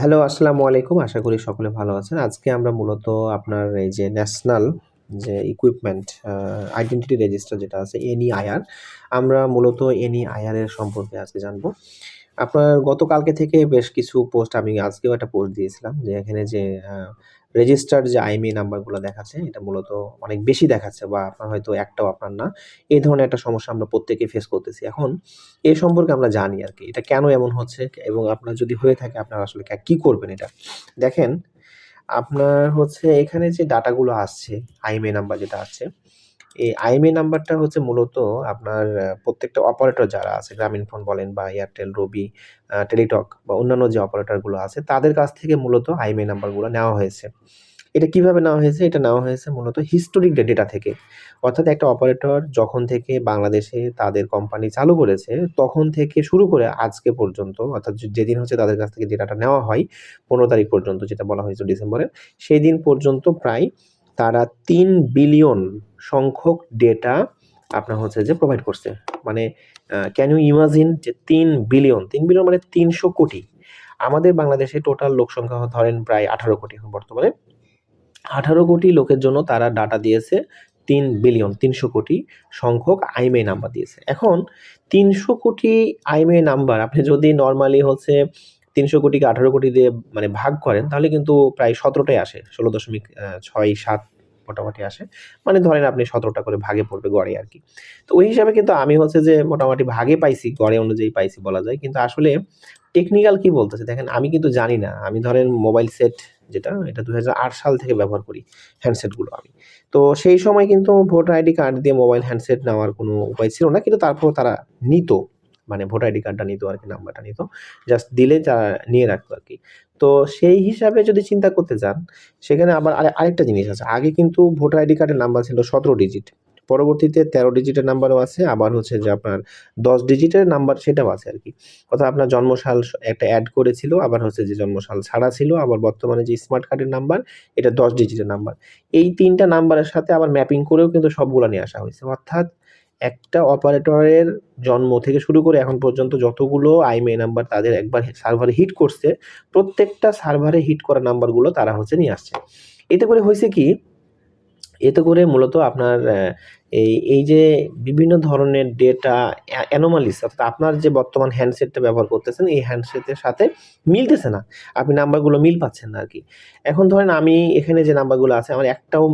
Hello, আসসালামু আলাইকুম। আশা করি সকলে ভালো আছেন। আজকে আমরা মূলত আপনার এই যে ন্যাশনাল যে ইকুইপমেন্ট আইডেন্টিটি রেজিস্টার যেটা আছে এনইআইআর, আমরা মূলত এনইআইআর এর সম্পর্কে আজকে জানবো। আপনার গতকালকে থেকে বেশ কিছু পোস্ট আমি আজকেও একটা পোস্ট দিয়েছিলাম যে এখানে যে আ রেজিস্টার্ড যে আইএমইআই নাম্বারগুলো দেখাচ্ছে এটা মূলত অনেক বেশি দেখাচ্ছে বা আপনার হয়তো একটাও আপনার না। এই ধরনের একটা সমস্যা আমরা প্রত্যেকেই ফেস করতেছি। এখন এ সম্পর্কে আমরা জানি আরকি। এটা কেন এমন হচ্ছে এবং আপনার যদি হয়ে থাকে আপনারা আসলে কি করবেন এটা? দেখেন, আপনার হচ্ছে এখানে যে ডাটাগুলো আসছে, আইএমইআই নাম্বার যেটা আসছে, এই আইএমইআই নাম্বারটা হচ্ছে মূলত আপনার প্রত্যেকটা অপারেটর যারা আছে, গ্রামীণফোন বলেন বা এয়ারটেল, রবি, টেলিটক বা অন্যান্য যে অপারেটরগুলো আছে তাদের কাছ থেকে মূলত আইএমইআই নাম্বারগুলো নেওয়া হয়েছে। এটা কিভাবে নেওয়া হয়েছে? এটা নেওয়া হয়েছে মূলত হিস্টোরিক ডেটা থেকে। অর্থাৎ একটা অপারেটর যখন থেকে বাংলাদেশে তাদের কোম্পানি চালু করেছে, তখন থেকে শুরু করে আজকে পর্যন্ত অর্থাৎ যেদিন হচ্ছে তাদের কাছ থেকে ডেটাটা নেওয়া হয়, ১৫ তারিখ পর্যন্ত যেটা বলা হয়েছিল ডিসেম্বরের, সেদিন পর্যন্ত প্রায় তারা ৩ বিলিয়ন সংখ্যক ডেটা আপনার হচ্ছে যে প্রোভাইড করছে। মানে ক্যান ইউ ইমাজিন যে ৩ বিলিয়ন, ৩ বিলিয়ন মানে ৩০০ কোটি। আমাদের বাংলাদেশে টোটাল লোক সংখ্যা ধরেন প্রায় ১৮ কোটি বর্তমানে। ১৮ কোটি লোকের জন্য তারা ডাটা দিয়েছে ৩ বিলিয়ন ৩০০ কোটি সংখ্যক আইএমইআই নাম্বার দিয়েছে। এখন ৩০০ কোটি আইএমইআই নাম্বার আপনি যদি নরমালি হচ্ছে ৩০০ কোটিকে ১৮ কোটি দিয়ে মানে ভাগ করেন তাহলে কিন্তু প্রায় ১৭ টাই আসে। ১৬.৬৭ মোটামুটি আসে। মানে ধরেন আপনি ১৭ টা করে ভাগে পড়বে গড়ে আরকি। তো ওই হিসাবে কিন্তু আমি হচ্ছে যে মোটামুটি ভাগে পাইছি, গড়ে অনুযায়ী পাইছি বলা যায়। কিন্তু আসলে টেকনিক্যাল কি বলতেছে দেখেন আমি কিন্তু জানি না। আমি ধরেন মোবাইল সেট যেটা এটা ২০০৮ সাল থেকে ব্যবহার করি হ্যান্ডসেটগুলো আমি। তো সেই সময় কিন্তু ভোটার আইডি কার্ড দিয়ে মোবাইল হ্যান্ডসেট নেওয়ার কোনো উপায় ছিল না। কিন্তু তারপরেও তারা নিত। মানে ভোটার আইডি কার্ডটা নিত আরকি, নাম্বারটা নিত। জাস্ট দিলে নিয়ে রাখতো আরকি। তো সেই হিসাবে যদি চিন্তা করতে যান, সেখানে আবার আরেকটা জিনিস আছে। আগে কিন্তু ভোটার আইডি কার্ডের নাম্বার ছিল ১৭ ডিজিট। পরবর্তীতে ১৩ ডিজিটের নাম্বারও আছে। আবার হচ্ছে যে আপনার ১০ ডিজিটের নাম্বার সেটাও আছে আরকি। অর্থাৎ আপনার জন্মসাল একটা এড করেছিল, আবার হচ্ছে যে জন্মসাল ছাড়া ছিল, আবার বর্তমানে যে স্মার্ট কার্ডের নাম্বার এটা ১০ ডিজিটের নাম্বার। এই ৩ টা নাম্বারের সাথে আবার ম্যাপিং করেও কিন্তু সবগুলা নিয়ে আসা হইছে। অর্থাৎ একটা অপারেটরের জন্ম থেকে শুরু করে এখন পর্যন্ত যতগুলো আইএমইআই নাম্বার তাদের একবার সার্ভারে হিট করছে, প্রত্যেকটা সার্ভারে হিট করা নাম্বারগুলো তারা হচ্ছে নিয়ে আসছে। এতে করে হইছে কি, এতে করে মূলত আপনার এই যে বিভিন্ন ধরনের ডেটা অ্যানোমালিস অর্থাৎ আপনার যে বর্তমান হ্যান্ডসেটটা ব্যবহার করতেছেন, এই হ্যান্ডসেটের সাথে মিলতেছে না। আপনি নাম্বারগুলো মিল পাচ্ছেন না আরকি। এখন ধরেন আমি এখানে যে নাম্বারগুলো আছে আমার একটাও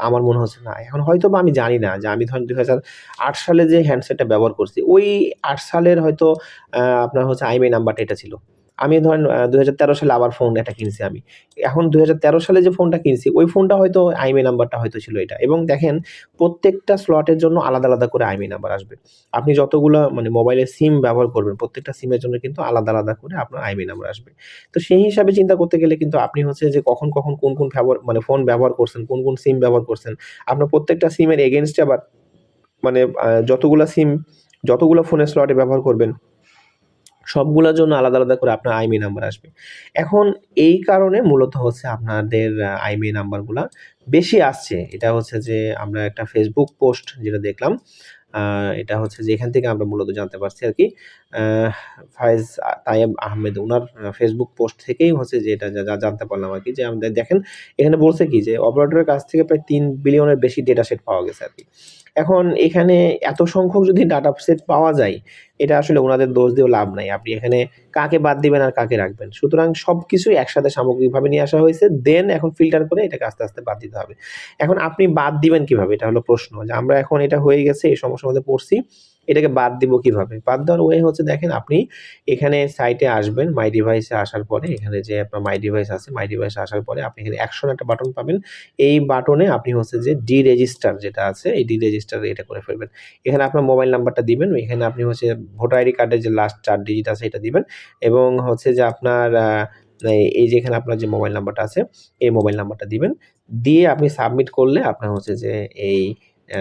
আমার মনে হচ্ছে না। এখন হয়তোবা আমি জানি না যে আমি ধরেন ২০০৮ সালে যে হ্যান্ডসেটটা ব্যবহার করছি, ওই ৮ সালের হয়তো আপনার হচ্ছে আইএমইআই নাম্বারটা এটা ছিল। আমি ধরেন ২০১৩ সালে আবার ফোন একটা কিনছি আমি। এখন ২০১৩ সালে যে ফোনটা কিনছি, ওই ফোনটা হয়তো আইএমইআই নাম্বারটা হয়তো ছিল এটা। এবং দেখেন প্রত্যেকটা স্লটের জন্য আলাদা, আলাদা করে আইএমইআই নাম্বার আসবে। আপনি যতগুলা মানে মোবাইলের সিম ব্যবহার করবেন, প্রত্যেকটা সিমের জন্য কিন্তু আলাদা, আলাদা করে আপনার আইএমইআই নাম্বার আসবে। তো সেই হিসাবে চিন্তা করতে গেলে কিন্তু আপনি হচ্ছে যে কখন কোন মানে ফোন ব্যবহার করছেন, কোন সিম ব্যবহার করছেন, আপনার প্রত্যেকটা সিমের এগেইনস্ট এ আবার মানে যতগুলা ফোনের স্লটে ব্যবহার করবেন সবগুলার জন্য আলাদা, আলাদা করে আপনার আইএমইআই নাম্বার আসবে। এখন এই কারণে মূলত হচ্ছে আপনাদের আইএমইআই নাম্বারগুলা বেশি আসছে। এটা হচ্ছে যে আমরা একটা Facebook পোস্ট যেটা দেখলাম, আ এটা হচ্ছে যে এখান থেকে আমরা মূলত জানতে পারছি আরকি। আ ফায়েজ তায়েব আহমেদ উনার Facebook পোস্ট থেকেই হচ্ছে যে এটা জানতে পারলাম আরকি যে আমাদের দেখেন এখানে বলছে কি যে অপারেটরের কাছ থেকে প্রায় ৩ বিলিয়নের বেশি ডেটা সেট পাওয়া গেছে আরকি। এখন এখানে এত সংখ্যক যদি ডাটা সেট পাওয়া যায়, এটা আসলে উনাদের দোষ দিয়েও লাভ নাই। আপনি এখানে কাকে বাদ দিবেন আর কাকে রাখবেন। সুতরাং সবকিছুই একসাথে সামগ্রিকভাবে নিয়ে আসা হয়েছে। দেন এখন ফিল্টার করে এটাকে আস্তে, আস্তে বাদ দিতে হবে। এখন আপনি বাদ দিবেন কিভাবে? এটা হলো প্রশ্ন। যে আমরা এখন এটা হয়ে গেছে, এই সমস্যার মধ্যে পড়ছি। এটাকে বাদ দিব কিভাবে? বাদ দেওয়ার ওয়ে হচ্ছে দেখেন আপনি এখানে সাইটে আসবেন, মাই ডিভাইস এ আসার পরে এখানে যে আপনার মাই ডিভাইস আছে, মাই ডিভাইস এ আসার পরে আপনি এখানে অ্যাকশন একটা বাটন পাবেন। এই বাটনে আপনি হচ্ছে যে ডি-রেজিস্টার যেটা আছে, এই ডি-রেজিস্টার এটা করে ফেলবেন। এখানে আপনার মোবাইল নাম্বারটা দিবেন। এখানে আপনি হচ্ছে ভোটার আইডি কার্ডের যে লাস্ট ৪ ডিজিট আছে এটা দিবেন এবং হচ্ছে যে আপনার এই যে এখানে আপনার যে মোবাইল নাম্বারটা আছে, এই মোবাইল নাম্বারটা দিবেন। দিয়ে আপনি সাবমিট করলে আপনার হচ্ছে যে এই আ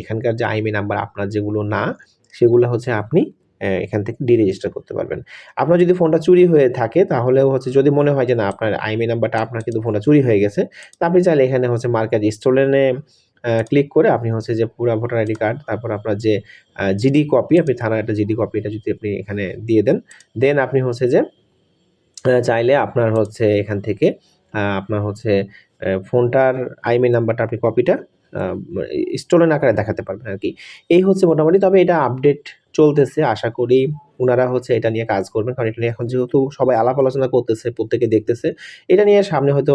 এখানকার যে আইএমইআই নাম্বার আপনার যেগুলো না, সেগুলো হচ্ছে আপনি এখান থেকে ডি-রেজিস্টার করতে পারবেন। আপনার যদি ফোনটা চুরি হয়ে থাকে তাহলেও হচ্ছে যদি মনে হয় যে না আপনার আইএমইআই নাম্বারটা আপনার কিন্তু ফোনটা চুরি হয়ে গেছে, তা আপনি চাইলে এখানে হচ্ছে মার্ক অ্যাজ স্টোলেন এ ক্লিক করে আপনি হচ্ছে যে পুরা ভোটার আইডি কার্ড, তারপর আপনার যে জিডি কপি, আপনি থানার একটা জিডি কপি এটা যদি আপনি এখানে দিয়ে দেন, দেন আপনি হচ্ছে যে চাইলে আপনার হচ্ছে এখান থেকে আপনার হচ্ছে ফোনটার আইএমইআই নাম্বারটা আপনি কপিটা আ স্টোলেন আকারে দেখাতে পারবেন আরকি। এই হচ্ছে মোটামুটি, তবে এটা আপডেট চলতেছে। আশা করি উনারা হচ্ছে এটা নিয়ে কাজ করবেন। কারণ এটা নিয়ে এখন যেহেতু সবাই আলাপ আলোচনা করতেছে, প্রত্যেকে দেখতেছে। এটা নিয়ে সামনে হয়তো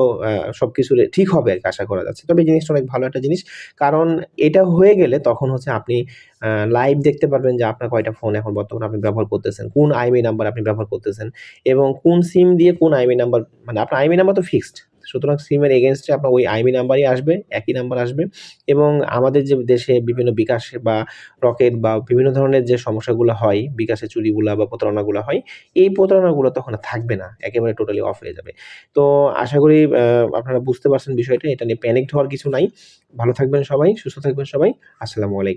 সবকিছু ঠিক হবে আরকি, আশা করা যাচ্ছে। তবে এই জিনিসটা অনেক ভালো একটা জিনিস। কারণ এটা হয়ে গেলে তখন হচ্ছে আপনি লাইভ দেখতে পারবেন যে আপনার কয়টা ফোন এখন বর্তমানে আপনি ব্যবহার করতেছেন। কোন আইএমইআই নাম্বার আপনি ব্যবহার করতেছেন এবং কোন সিম দিয়ে কোন আইএমইআই নাম্বার, মানে আপনার আইএমইআই নাম্বার তো ফিক্সড। সুতরাং সিমের এগেইনস্ট এ আপনার ওই আইএমইআই নাম্বারই আসবে, একই নাম্বার আসবে এবং আমাদের যে দেশে বিভিন্ন বিকাশ বা রকেট বা বিভিন্ন ধরনের যে সমস্যাগুলো হয়, বিকাশে চুরিগুলা বা প্রতারণাগুলা হয়, এই প্রতারণাগুলো তখন আর থাকবে না। একেবারে টোটালি অফ হয়ে যাবে। তো আশা করি আপনারা বুঝতে পারছেন বিষয়টা। এটা নিয়ে প্যানিকড হওয়ার কিছু নাই। ভালো থাকবেন সবাই, সুস্থ থাকবেন সবাই। আসসালামু আলাইকুম।